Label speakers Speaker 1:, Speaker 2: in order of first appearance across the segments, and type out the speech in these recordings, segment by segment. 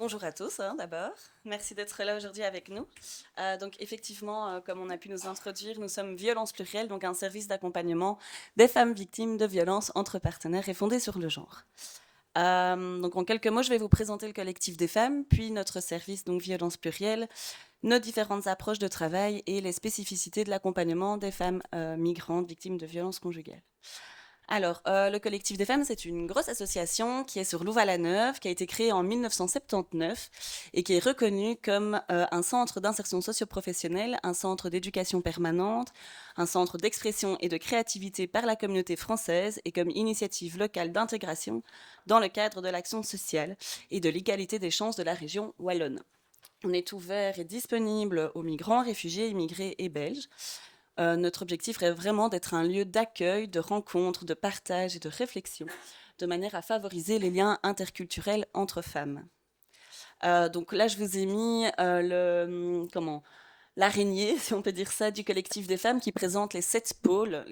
Speaker 1: Bonjour à tous, d'abord. Merci d'être là aujourd'hui avec nous. Donc effectivement, comme on a pu nous introduire, nous sommes Violence Plurielle, donc un service d'accompagnement des femmes victimes de violences entre partenaires et fondé sur le genre. Donc en quelques mots, je vais vous présenter le collectif des femmes, puis notre service, donc Violence Plurielle, nos différentes approches de travail et les spécificités de l'accompagnement des femmes migrantes victimes de violences conjugales. Alors, le collectif des femmes, c'est une grosse association qui est sur Louvain-la-Neuve, qui a été créée en 1979 et qui est reconnue comme un centre d'insertion socio-professionnelle, un centre d'éducation permanente, un centre d'expression et de créativité par la communauté française et comme initiative locale d'intégration dans le cadre de l'action sociale et de l'égalité des chances de la région wallonne. On est ouvert et disponible aux migrants, réfugiés, immigrés et belges. Notre objectif est vraiment d'être un lieu d'accueil, de rencontre, de partage et de réflexion, de manière à favoriser les liens interculturels entre femmes. Donc là, je vous ai mis l'araignée, si on peut dire ça, du collectif des femmes qui présente les 7 pôles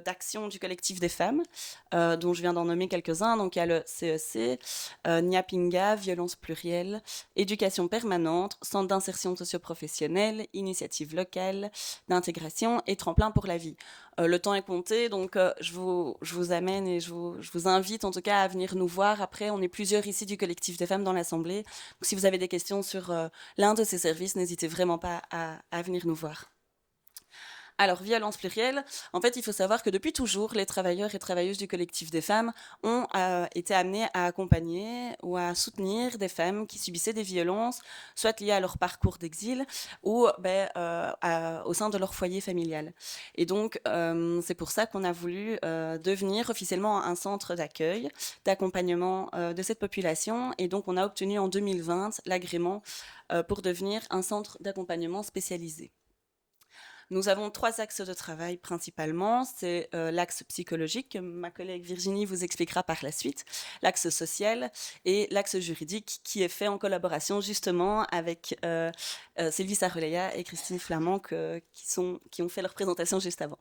Speaker 1: d'action du collectif des femmes, dont je viens d'en nommer quelques-uns. Donc il y a le CEC, Nyapinga, violence plurielle, éducation permanente, centre d'insertion socio-professionnelle, initiative locale d'intégration et tremplin pour la vie. Le temps est compté, donc je vous amène et je vous invite en tout cas à venir nous voir. Après, on est plusieurs ici du collectif des femmes dans l'Assemblée. Donc si vous avez des questions sur l'un de ces services, n'hésitez vraiment pas à venir nous voir. Alors, violence plurielle, en fait, il faut savoir que depuis toujours, les travailleurs et travailleuses du collectif des femmes ont été amenés à accompagner ou à soutenir des femmes qui subissaient des violences, soit liées à leur parcours d'exil ou au sein de leur foyer familial. Et donc, c'est pour ça qu'on a voulu devenir officiellement un centre d'accueil, d'accompagnement de cette population. Et donc, on a obtenu en 2020 l'agrément pour devenir un centre d'accompagnement spécialisé. Nous avons 3 axes de travail principalement. C'est l'axe psychologique, que ma collègue Virginie vous expliquera par la suite, l'axe social et l'axe juridique qui est fait en collaboration justement avec Sylvie Sarolea et Christine Flamand qui ont fait leur présentation juste avant.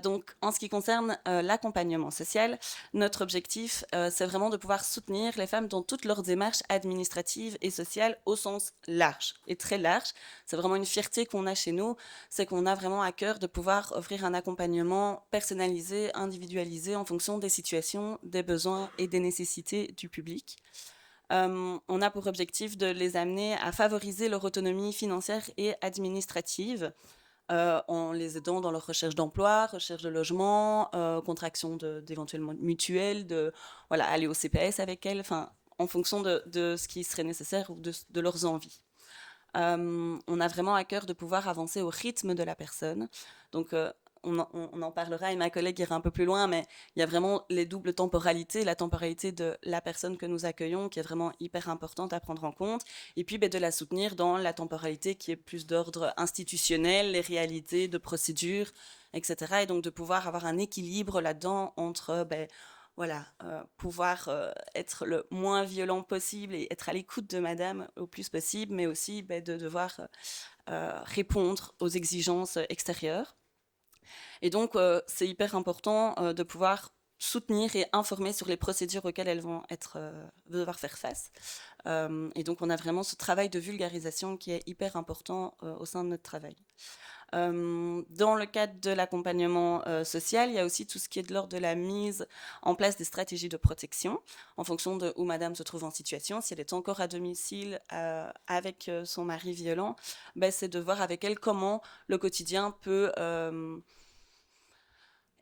Speaker 1: Donc, en ce qui concerne l'accompagnement social, notre objectif, c'est vraiment de pouvoir soutenir les femmes dans toutes leurs démarches administratives et sociales au sens large et très large. C'est vraiment une fierté qu'on a chez nous, c'est qu'on a vraiment à cœur de pouvoir offrir un accompagnement personnalisé, individualisé en fonction des situations, des besoins et des nécessités du public. On a pour objectif de les amener à favoriser leur autonomie financière et administrative, en les aidant dans leur recherche d'emploi, recherche de logement, contraction d'éventuellement mutuelles, voilà, aller au CPS avec elles, enfin, en fonction de ce qui serait nécessaire ou de leurs envies. On a vraiment à cœur de pouvoir avancer au rythme de la personne. Donc, on en parlera et ma collègue ira un peu plus loin, mais il y a vraiment les doubles temporalités, la temporalité de la personne que nous accueillons qui est vraiment hyper importante à prendre en compte, et puis de la soutenir dans la temporalité qui est plus d'ordre institutionnel, les réalités de procédure, etc. Et donc de pouvoir avoir un équilibre là-dedans entre voilà, pouvoir être le moins violent possible et être à l'écoute de madame au plus possible, mais aussi de devoir répondre aux exigences extérieures. Et donc, c'est hyper important de pouvoir soutenir et informer sur les procédures auxquelles elles vont devoir faire face. Et donc, on a vraiment ce travail de vulgarisation qui est hyper important au sein de notre travail. Dans le cadre de l'accompagnement social, il y a aussi tout ce qui est de l'ordre de la mise en place des stratégies de protection en fonction de où madame se trouve en situation. Si elle est encore à domicile avec son mari violent, c'est de voir avec elle comment le quotidien peut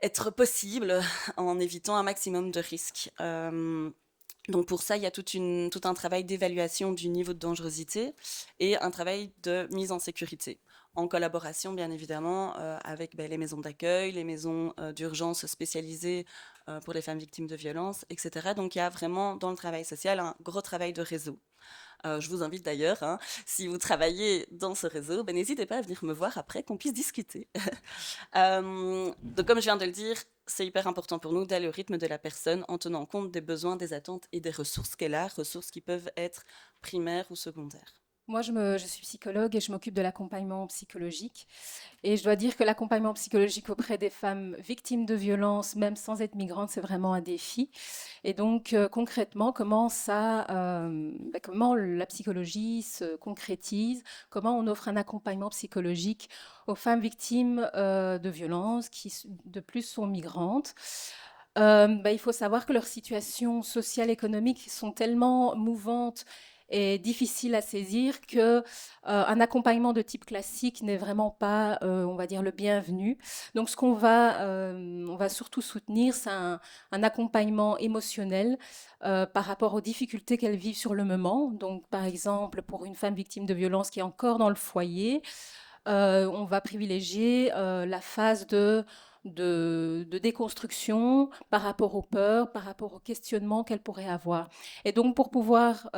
Speaker 1: être possible en évitant un maximum de risques. Donc pour ça, il y a tout un travail d'évaluation du niveau de dangerosité et un travail de mise en sécurité, en collaboration bien évidemment avec les maisons d'accueil, les maisons d'urgence spécialisées pour les femmes victimes de violences, etc. Donc il y a vraiment dans le travail social un gros travail de réseau. Je vous invite d'ailleurs, si vous travaillez dans ce réseau, n'hésitez pas à venir me voir après qu'on puisse discuter. Donc comme je viens de le dire, c'est hyper important pour nous d'aller au rythme de la personne en tenant compte des besoins, des attentes et des ressources qu'elle a, ressources qui peuvent être primaires ou secondaires.
Speaker 2: Moi, je suis psychologue et je m'occupe de l'accompagnement psychologique. Et je dois dire que l'accompagnement psychologique auprès des femmes victimes de violences, même sans être migrantes, c'est vraiment un défi. Et donc, concrètement, comment la psychologie se concrétise, comment on offre un accompagnement psychologique aux femmes victimes de violences qui, de plus, sont migrantes. Il faut savoir que leurs situations sociales, économiques sont tellement mouvantes et difficiles à saisir que un accompagnement de type classique n'est vraiment pas, on va dire, le bienvenu. Donc, on va surtout soutenir, c'est un accompagnement émotionnel par rapport aux difficultés qu'elles vivent sur le moment. Donc, par exemple, pour une femme victime de violence qui est encore dans le foyer, on va privilégier la phase de déconstruction par rapport aux peurs, par rapport aux questionnements qu'elle pourrait avoir. Et donc, pour pouvoir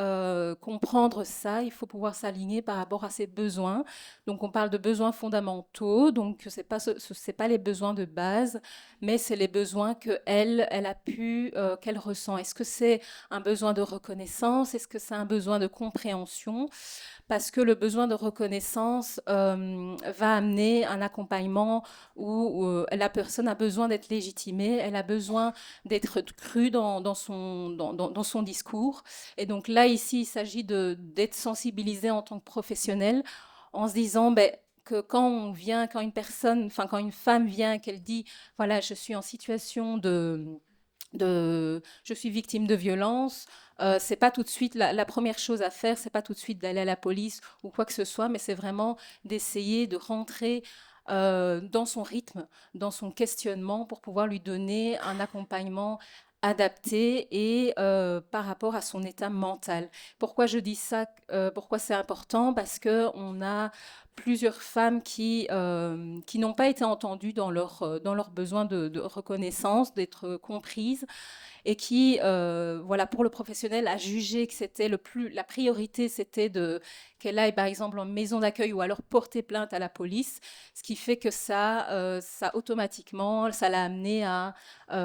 Speaker 2: comprendre ça, il faut pouvoir s'aligner par rapport à ses besoins. Donc, on parle de besoins fondamentaux. Donc, c'est pas les besoins de base, mais c'est les besoins qu'elle ressent. Est-ce que c'est un besoin de reconnaissance? Est-ce que c'est un besoin de compréhension? Parce que le besoin de reconnaissance va amener un accompagnement où la personne a besoin d'être légitimée, elle a besoin d'être crue dans son discours. Et donc là, ici, il s'agit d'être sensibilisé en tant que professionnel en se disant, que quand une femme vient, qu'elle dit, voilà, je suis en situation je suis victime de violence. C'est pas tout de suite la première chose à faire, c'est pas tout de suite d'aller à la police ou quoi que ce soit, mais c'est vraiment d'essayer de rentrer dans son rythme, dans son questionnement pour pouvoir lui donner un accompagnement adapté et par rapport à son état mental. Pourquoi je dis ça? Pourquoi c'est important? Parce que on a plusieurs femmes qui n'ont pas été entendues dans leur besoin de reconnaissance, d'être comprises, et qui, voilà, pour le professionnel, a jugé que la priorité, c'était qu'elle aille par exemple en maison d'accueil ou alors porter plainte à la police, ce qui fait que ça automatiquement, ça l'a amené à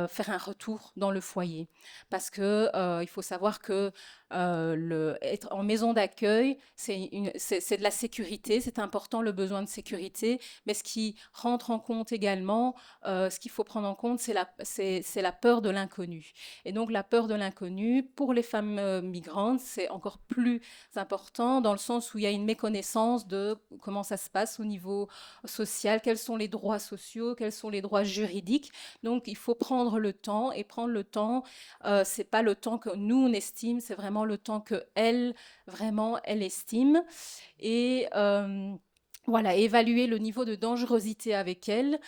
Speaker 2: faire un retour dans le foyer. Parce que il faut savoir que être en maison d'accueil, c'est de la sécurité, c'est important le besoin de sécurité, mais ce qui rentre en compte également, ce qu'il faut prendre en compte, c'est la peur de l'inconnu. Et donc la peur de l'inconnu, pour les femmes migrantes, c'est encore plus important dans le sens où il y a une méconnaissance de comment ça se passe au niveau social, quels sont les droits sociaux, quels sont les droits juridiques. Donc il faut prendre le temps et prendre le temps, c'est pas le temps que nous on estime, c'est vraiment le temps que elle vraiment elle estime et voilà, évaluer le niveau de dangerosité avec elle.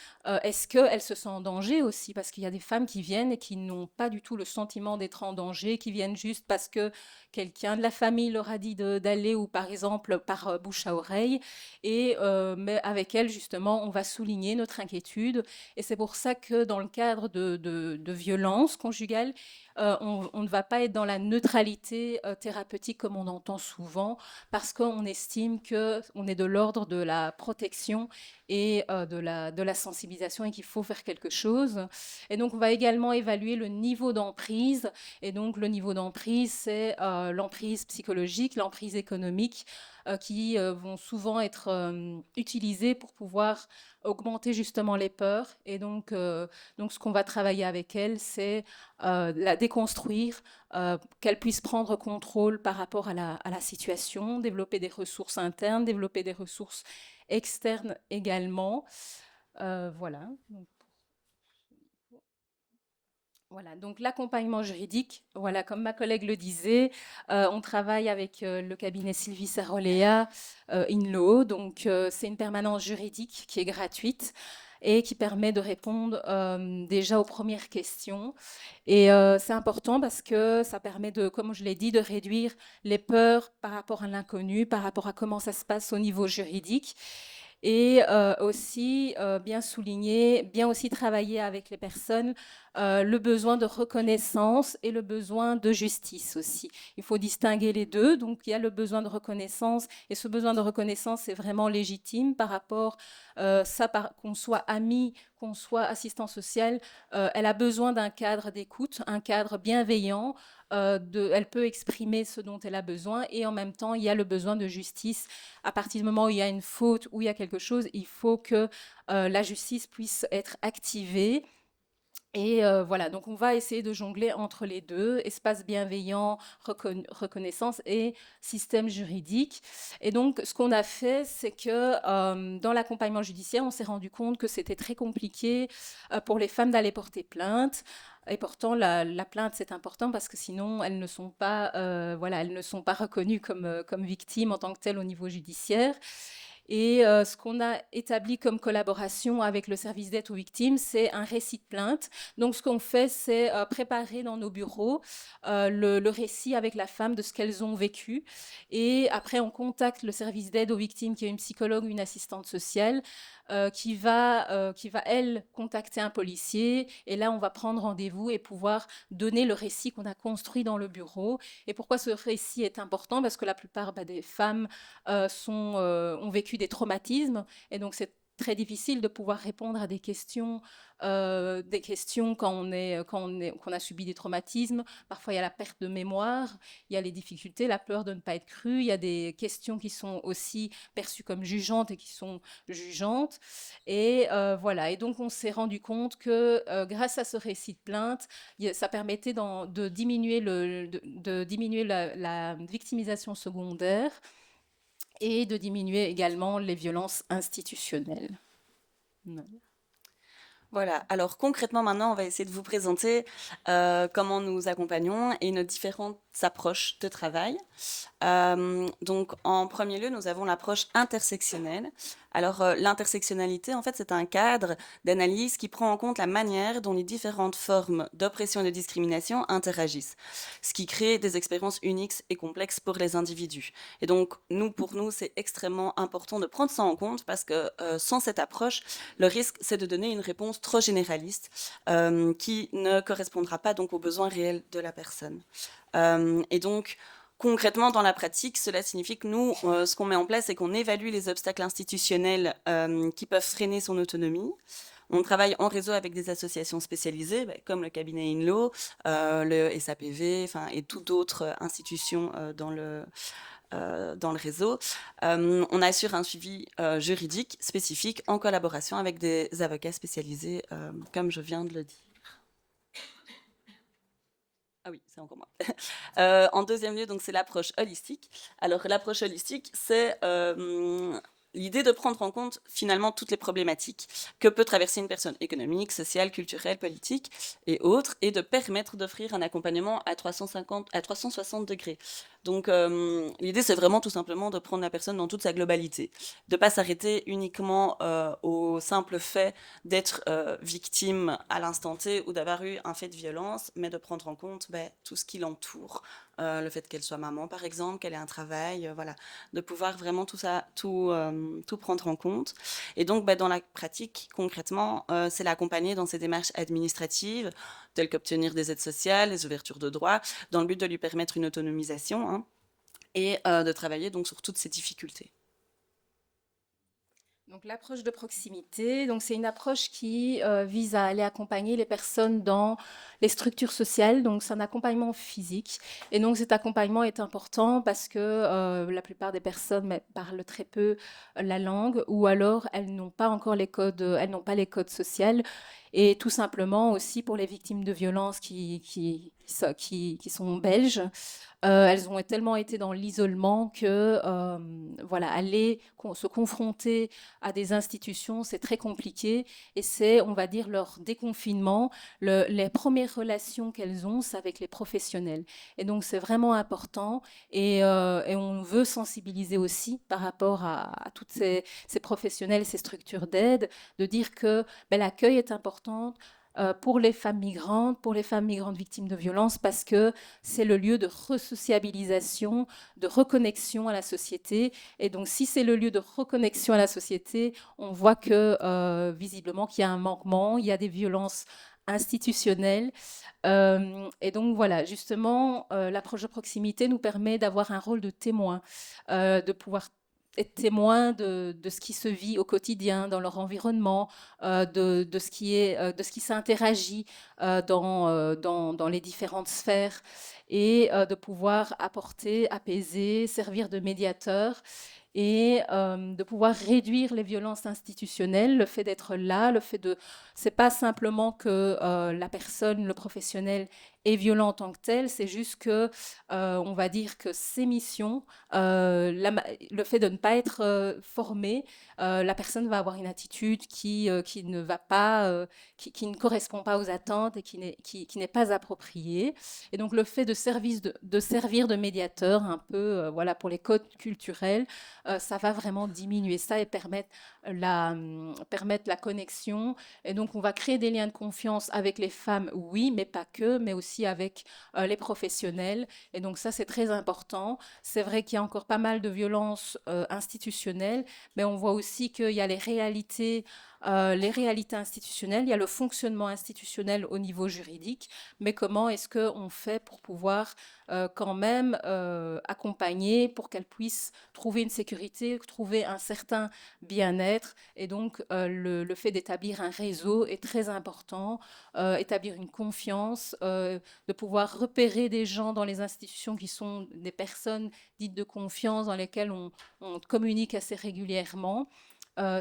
Speaker 2: Est-ce qu'elle se sent en danger aussi? Parce qu'il y a des femmes qui viennent et qui n'ont pas du tout le sentiment d'être en danger, qui viennent juste parce que quelqu'un de la famille leur a dit d'aller ou par exemple par bouche à oreille. Mais avec elle, justement, on va souligner notre inquiétude. Et c'est pour ça que dans le cadre de violences conjugales, on ne va pas être dans la neutralité thérapeutique comme on entend souvent parce qu'on estime qu'on est de l'ordre de la protection et de la sensibilisation et qu'il faut faire quelque chose. Et donc, on va également évaluer le niveau d'emprise. Et donc, le niveau d'emprise, c'est l'emprise psychologique, l'emprise économique, qui vont souvent être utilisées pour pouvoir augmenter justement les peurs. Et donc ce qu'on va travailler avec elle, c'est la déconstruire, qu'elle puisse prendre contrôle par rapport à la situation, développer des ressources internes, développer des ressources externes également. Voilà. Voilà, donc l'accompagnement juridique, voilà, comme ma collègue le disait, on travaille avec le cabinet Sylvie Sarolea, INLO, donc c'est une permanence juridique qui est gratuite et qui permet de répondre déjà aux premières questions. Et c'est important parce que ça permet de, comme je l'ai dit, de réduire les peurs par rapport à l'inconnu, par rapport à comment ça se passe au niveau juridique. Et aussi bien souligner, bien aussi travailler avec les personnes le besoin de reconnaissance et le besoin de justice aussi. Il faut distinguer les deux. Donc, il y a le besoin de reconnaissance, et ce besoin de reconnaissance est vraiment légitime par rapport, qu'on soit ami, qu'on soit assistant social, elle a besoin d'un cadre d'écoute, un cadre bienveillant. Elle peut exprimer ce dont elle a besoin, et en même temps, il y a le besoin de justice. À partir du moment où il y a une faute, où il y a quelque chose, il faut que la justice puisse être activée. Et voilà, donc on va essayer de jongler entre les deux, espace bienveillant, reconnaissance et système juridique. Et donc, ce qu'on a fait, c'est que dans l'accompagnement judiciaire, on s'est rendu compte que c'était très compliqué pour les femmes d'aller porter plainte. Et pourtant, la plainte, c'est important parce que sinon, elles ne sont pas, voilà, elles ne sont pas reconnues comme victimes en tant que telles au niveau judiciaire. Et ce qu'on a établi comme collaboration avec le service d'aide aux victimes, c'est un récit de plainte. Donc, ce qu'on fait, c'est préparer dans nos bureaux le récit avec la femme de ce qu'elles ont vécu. Et après, on contacte le service d'aide aux victimes, qui est une psychologue ou une assistante sociale, qui va, elle, contacter un policier. Et là, on va prendre rendez-vous et pouvoir donner le récit qu'on a construit dans le bureau. Et pourquoi ce récit est important? Parce que la plupart des femmes ont vécu des traumatismes, et donc c'est très difficile de pouvoir répondre à des questions quand on a subi des traumatismes. Parfois, il y a la perte de mémoire, il y a les difficultés, la peur de ne pas être cru, il y a des questions qui sont aussi perçues comme jugeantes et qui sont jugeantes. Et voilà. Et donc, on s'est rendu compte que grâce à ce récit de plainte, ça permettait de diminuer, la victimisation secondaire, et de diminuer également les violences institutionnelles.
Speaker 1: Voilà, alors concrètement maintenant, on va essayer de vous présenter comment nous accompagnons et nos différentes approches de travail. Donc en premier lieu, nous avons l'approche intersectionnelle. Alors l'intersectionnalité, en fait, c'est un cadre d'analyse qui prend en compte la manière dont les différentes formes d'oppression et de discrimination interagissent, ce qui crée des expériences uniques et complexes pour les individus. Et donc, pour nous, c'est extrêmement important de prendre ça en compte parce que sans cette approche, le risque, c'est de donner une réponse trop généraliste qui ne correspondra pas donc aux besoins réels de la personne. Et donc, concrètement, dans la pratique, cela signifie que nous, ce qu'on met en place, c'est qu'on évalue les obstacles institutionnels qui peuvent freiner son autonomie. On travaille en réseau avec des associations spécialisées, comme le cabinet INLO, le SAPV, et toutes d'autres institutions dans le réseau. On assure un suivi juridique spécifique en collaboration avec des avocats spécialisés, comme je viens de le dire. Ah oui, c'est encore moi. En deuxième lieu, donc c'est l'approche holistique. Alors l'approche holistique, c'est l'idée de prendre en compte finalement toutes les problématiques que peut traverser une personne économique, sociale, culturelle, politique et autres, et de permettre d'offrir un accompagnement à 360 degrés. Donc l'idée, c'est vraiment tout simplement de prendre la personne dans toute sa globalité, de ne pas s'arrêter uniquement au simple fait d'être victime à l'instant T ou d'avoir eu un fait de violence, mais de prendre en compte tout ce qui l'entoure, le fait qu'elle soit maman par exemple, qu'elle ait un travail, voilà, de pouvoir vraiment tout prendre en compte. Et donc dans la pratique, concrètement, c'est l'accompagner dans ses démarches administratives, telles qu'obtenir des aides sociales, les ouvertures de droits, dans le but de lui permettre une autonomisation, et de travailler donc sur toutes ces difficultés.
Speaker 2: Donc l'approche de proximité, donc c'est une approche qui vise à aller accompagner les personnes dans les structures sociales. Donc c'est un accompagnement physique, et donc cet accompagnement est important parce que la plupart des personnes parlent très peu la langue, ou alors elles n'ont pas encore les codes, elles n'ont pas les codes sociaux. Et tout simplement aussi pour les victimes de violences qui sont belges, elles ont tellement été dans l'isolement que voilà, aller se confronter à des institutions, c'est très compliqué, et c'est, on va dire, leur déconfinement. Les premières relations qu'elles ont, c'est avec les professionnels, et donc c'est vraiment important, et on veut sensibiliser aussi par rapport à toutes ces professionnels, ces structures d'aide, de dire que l'accueil est important pour les femmes migrantes victimes de violences, parce que c'est le lieu de resociabilisation, de reconnexion à la société. Et donc, si c'est le lieu de reconnexion à la société, on voit que visiblement qu'il y a un manquement, il y a des violences institutionnelle. Et donc voilà, justement, l'approche de proximité nous permet d'avoir un rôle de témoin, de pouvoir être témoin de ce qui se vit au quotidien dans leur environnement, de ce qui est, de ce qui s'interagit dans les différentes sphères, et de pouvoir apporter, apaiser, servir de médiateur, et de pouvoir réduire les violences institutionnelles, le fait d'être là, le fait de... C'est pas simplement que la personne, le professionnel est violent en tant que tel, c'est juste que, on va dire que ses missions, le fait de ne pas être formé, la personne va avoir une attitude qui ne va pas, qui ne correspond pas aux attentes et qui n'est pas appropriée. Et donc le fait de servir de médiateur un peu, voilà, pour les codes culturels, ça va vraiment diminuer ça et permettre la connexion. Et donc, on va créer des liens de confiance avec les femmes, oui, mais pas que, mais aussi avec les professionnels. Et donc, ça, c'est très important. C'est vrai qu'il y a encore pas mal de violences institutionnelles, mais on voit aussi qu'il y a les réalités institutionnelles, il y a le fonctionnement institutionnel au niveau juridique, mais comment est-ce qu'on fait pour pouvoir quand même accompagner, pour qu'elles puissent trouver une sécurité, trouver un certain bien-être. Et donc, le fait d'établir un réseau est très important, établir une confiance, de pouvoir repérer des gens dans les institutions qui sont des personnes dites de confiance, dans lesquelles on communique assez régulièrement.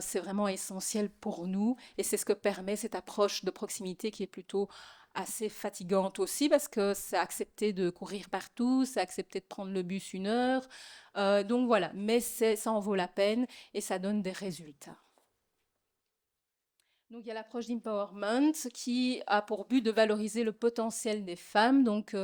Speaker 2: C'est vraiment essentiel pour nous, et c'est ce que permet cette approche de proximité qui est plutôt assez fatigante aussi, parce que c'est accepter de courir partout, c'est accepter de prendre le bus 1 heure. Donc voilà, mais ça en vaut la peine et ça donne des résultats. Donc, il y a l'approche d'empowerment qui a pour but de valoriser le potentiel des femmes. Donc,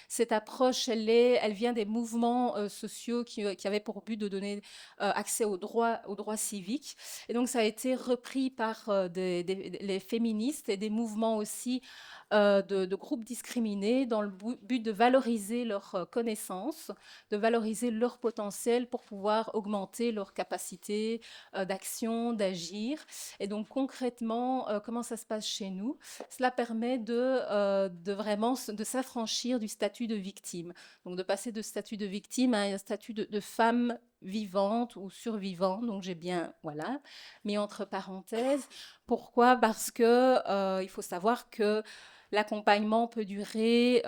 Speaker 2: cette approche, elle vient des mouvements sociaux qui avaient pour but de donner accès aux droits civiques. Et donc, ça a été repris par les féministes et des mouvements aussi de groupes discriminés dans le but de valoriser leurs connaissances, de valoriser leur potentiel pour pouvoir augmenter leur capacité d'action, d'agir. Et donc concrètement, comment ça se passe chez nous? Cela permet de vraiment de s'affranchir du statut de victime. Donc de passer de statut de victime à un statut de femme vivante ou survivante. Donc j'ai bien, voilà, mis entre parenthèses. Pourquoi? Parce que il faut savoir que l'accompagnement peut durer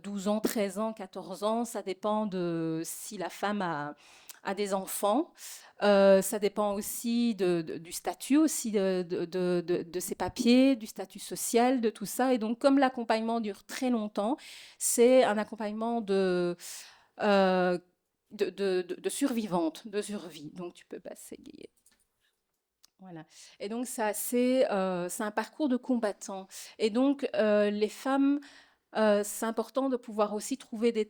Speaker 2: 12 ans, 13 ans, 14 ans. Ça dépend de si la femme a des enfants. Ça dépend aussi du statut, aussi de ses papiers, du statut social, de tout ça. Et donc, comme l'accompagnement dure très longtemps, c'est un accompagnement euh, de survivante, de survie. Donc, tu peux passer, Guy. Voilà. Et donc, c'est un parcours de combattant. Et donc, les femmes, c'est important de pouvoir aussi trouver de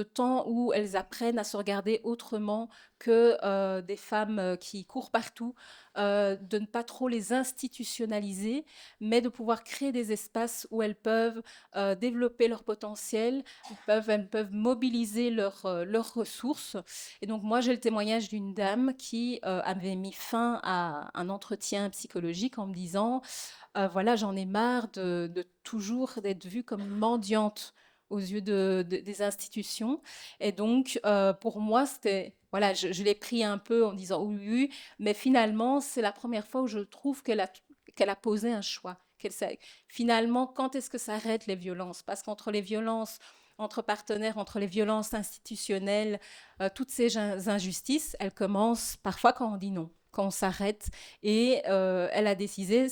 Speaker 2: temps où elles apprennent à se regarder autrement que des femmes qui courent partout, de ne pas trop les institutionnaliser, mais de pouvoir créer des espaces où elles peuvent développer leur potentiel, elles peuvent mobiliser leurs ressources. Et donc moi, j'ai le témoignage d'une dame qui avait mis fin à un entretien psychologique en me disant voilà, j'en ai marre de toujours d'être vue comme mendiante aux yeux des institutions. Et donc, pour moi, c'était, voilà, je l'ai pris un peu en disant oui, oui, mais finalement, c'est la première fois où je trouve qu'elle a posé un choix. Finalement, quand est-ce que s'arrêtent les violences? Parce qu'entre les violences entre partenaires, entre les violences institutionnelles, toutes ces injustices, elles commencent parfois quand on dit non, quand on s'arrête. Et elle a décidé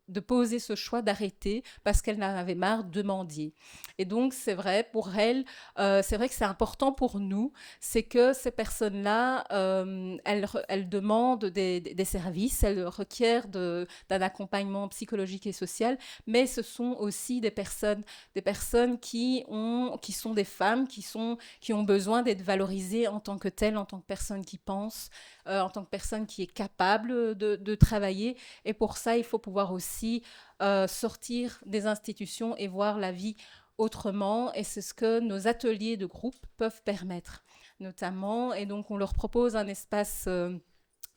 Speaker 2: de poser ce choix d'arrêter parce qu'elle en avait marre de mendier. Et donc, c'est vrai, pour elle, c'est vrai que c'est important pour nous, c'est que ces personnes-là, elles demandent des services, elles requièrent d'un accompagnement psychologique et social, mais ce sont aussi des personnes qui sont des femmes, qui ont besoin d'être valorisées en tant que telles, en tant que personnes qui pensent, en tant que personne qui est capable de travailler. Et pour ça, il faut pouvoir aussi sortir des institutions et voir la vie autrement. Et c'est ce que nos ateliers de groupe peuvent permettre, notamment. Et donc, on leur propose un espace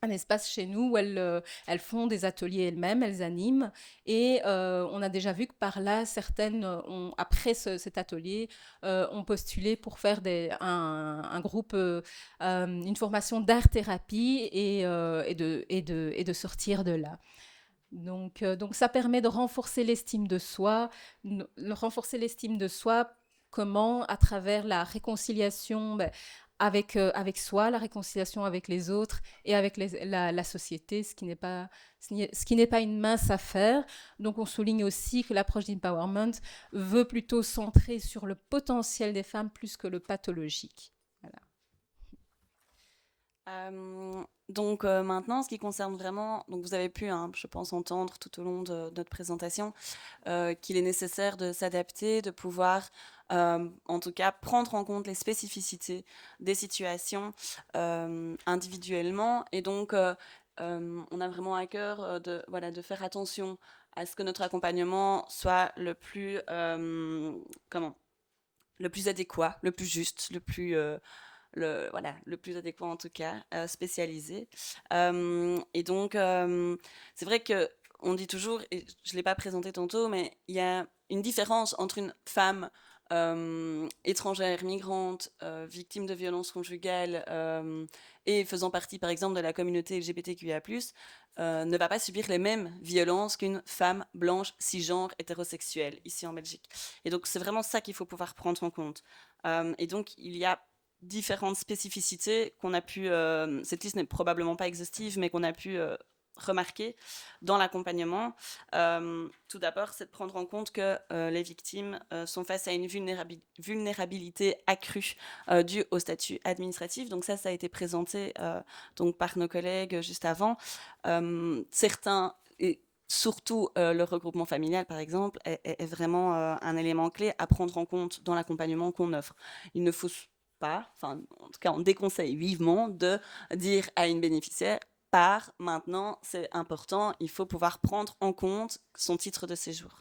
Speaker 2: un espace chez nous où elles font des ateliers elles-mêmes, elles animent. Et on a déjà vu que par là, certaines, après cet atelier, ont postulé pour faire un groupe, une formation d'art-thérapie et de sortir de là. Donc ça permet de renforcer l'estime de soi. Renforcer l'estime de soi, comment? À travers la réconciliation avec soi, la réconciliation avec les autres et avec la société, ce qui n'est pas une mince affaire. Donc on souligne aussi que l'approche d'empowerment veut plutôt centrer sur le potentiel des femmes plus que le pathologique. Voilà.
Speaker 1: Donc maintenant, ce qui concerne vraiment, donc vous avez pu, hein, je pense, entendre tout au long de notre présentation qu'il est nécessaire de s'adapter, de pouvoir, en tout cas, prendre en compte les spécificités des situations individuellement. Et donc, on a vraiment à cœur de faire attention à ce que notre accompagnement soit le plus, le plus adéquat, le plus juste, le plus adéquat en tout cas, spécialisé. Et donc, c'est vrai que on dit toujours, et je ne l'ai pas présenté tantôt, mais il y a une différence entre une femme étrangère, migrante, victime de violences conjugales et faisant partie par exemple de la communauté LGBTQIA+, ne va pas subir les mêmes violences qu'une femme blanche, cisgenre, hétérosexuelle, ici en Belgique. Et donc c'est vraiment ça qu'il faut pouvoir prendre en compte. Et donc il y a différentes spécificités qu'on a pu, cette liste n'est probablement pas exhaustive, mais qu'on a pu remarquer dans l'accompagnement. Tout d'abord, c'est de prendre en compte que les victimes sont face à une vulnérabilité accrue due au statut administratif. Donc ça a été présenté donc par nos collègues juste avant. Certains... Et surtout, le regroupement familial, par exemple, est vraiment un élément clé à prendre en compte dans l'accompagnement qu'on offre. Il ne faut pas, enfin, en tout cas, on déconseille vivement de dire à une bénéficiaire maintenant, c'est important, il faut pouvoir prendre en compte son titre de séjour.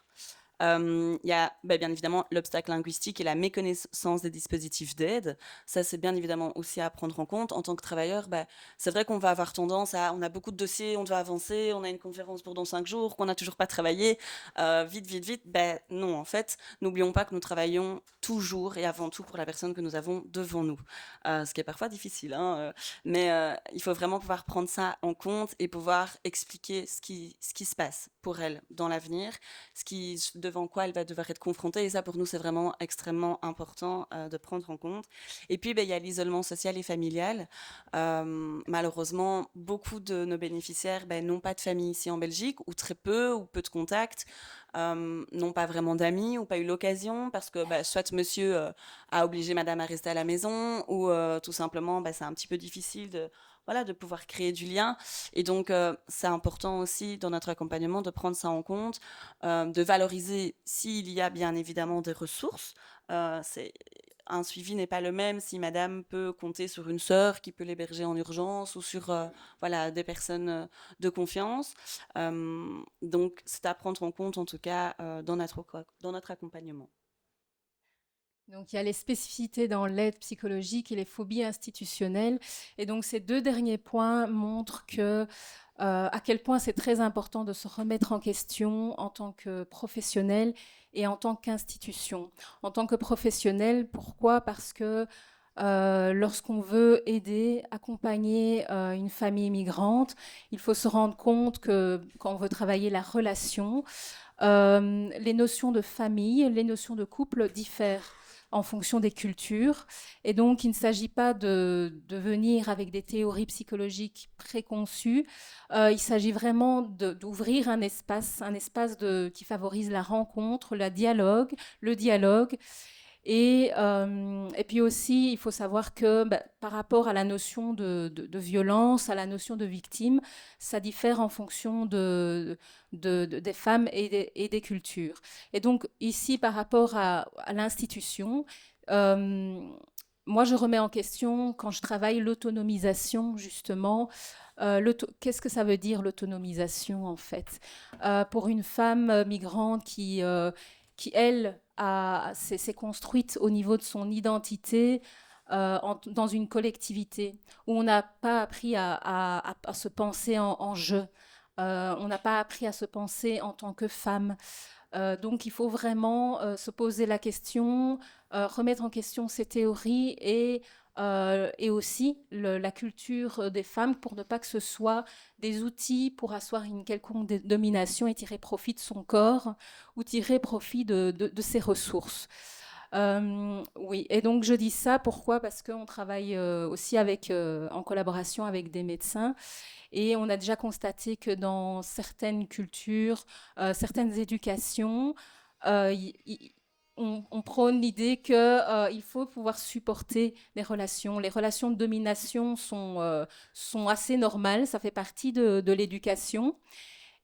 Speaker 1: Il y a bien évidemment l'obstacle linguistique et la méconnaissance des dispositifs d'aide. Ça, c'est bien évidemment aussi à prendre en compte. En tant que travailleur, c'est vrai qu'on va avoir tendance à... On a beaucoup de dossiers, on doit avancer, on a une conférence pour dans 5 jours, qu'on n'a toujours pas travaillé. Vite, vite, vite. Non, en fait, n'oublions pas que nous travaillons toujours et avant tout pour la personne que nous avons devant nous. Ce qui est parfois difficile, hein, mais il faut vraiment pouvoir prendre ça en compte et pouvoir expliquer ce qui se passe pour elle dans l'avenir, devant quoi elle va devoir être confrontée. Et ça, pour nous, c'est vraiment extrêmement important de prendre en compte. Et puis, il y a l'isolement social et familial. Malheureusement, beaucoup de nos bénéficiaires n'ont pas de famille ici en Belgique, ou très peu, ou peu de contacts, n'ont pas vraiment d'amis, ou pas eu l'occasion, parce que soit monsieur a obligé madame à rester à la maison, ou tout simplement, c'est un petit peu difficile de pouvoir créer du lien. Et donc, c'est important aussi dans notre accompagnement de prendre ça en compte, de valoriser s'il y a bien évidemment des ressources. Un suivi n'est pas le même si madame peut compter sur une sœur qui peut l'héberger en urgence ou sur des personnes de confiance. Donc, c'est à prendre en compte en tout cas dans notre accompagnement.
Speaker 2: Donc il y a les spécificités dans l'aide psychologique et les phobies institutionnelles. Et donc ces deux derniers points montrent à quel point c'est très important de se remettre en question en tant que professionnel et en tant qu'institution. En tant que professionnel, pourquoi? Parce que lorsqu'on veut aider, accompagner une famille migrante, il faut se rendre compte que quand on veut travailler la relation, les notions de famille, les notions de couple diffèrent en fonction des cultures. Et donc, il ne s'agit pas de venir avec des théories psychologiques préconçues. Il s'agit vraiment d'ouvrir un espace qui favorise la rencontre, le dialogue. Et puis aussi, il faut savoir que par rapport à la notion de violence, à la notion de victime, ça diffère en fonction des femmes et des cultures. Et donc ici, par rapport à l'institution, moi je remets en question, quand je travaille l'autonomisation, justement, qu'est-ce que ça veut dire l'autonomisation en fait pour une femme migrante qui elle, s'est construite au niveau de son identité dans une collectivité, où on n'a pas appris à se penser en jeu, on n'a pas appris à se penser en tant que femme. Donc il faut vraiment se poser la question, remettre en question ces théories et aussi la culture des femmes pour ne pas que ce soit des outils pour asseoir une quelconque domination et tirer profit de son corps ou tirer profit de ses ressources. Oui, et donc je dis ça pourquoi? Parce qu'on travaille aussi en collaboration avec des médecins et on a déjà constaté que dans certaines cultures, certaines éducations, on prône l'idée qu'il faut pouvoir supporter les relations. Les relations de domination sont assez normales, ça fait partie de l'éducation.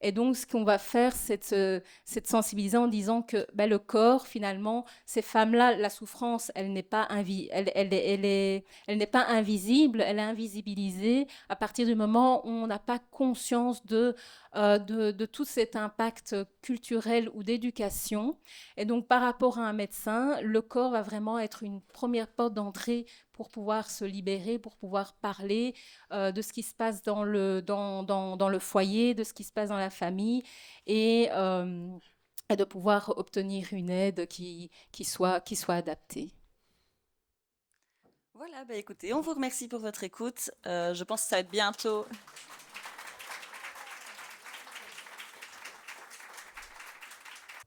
Speaker 2: Et donc, ce qu'on va faire, c'est de sensibiliser en disant que le corps, finalement, ces femmes-là, la souffrance, elle n'est pas elle n'est pas invisible, elle est invisibilisée à partir du moment où on n'a pas conscience de tout cet impact culturel ou d'éducation. Et donc, par rapport à un médecin, le corps va vraiment être une première porte d'entrée pour pouvoir se libérer, pour pouvoir parler de ce qui se passe dans le foyer, de ce qui se passe dans la famille et de pouvoir obtenir une aide qui soit adaptée.
Speaker 1: Voilà, bah écoutez, on vous remercie pour votre écoute. Je pense que ça va être bientôt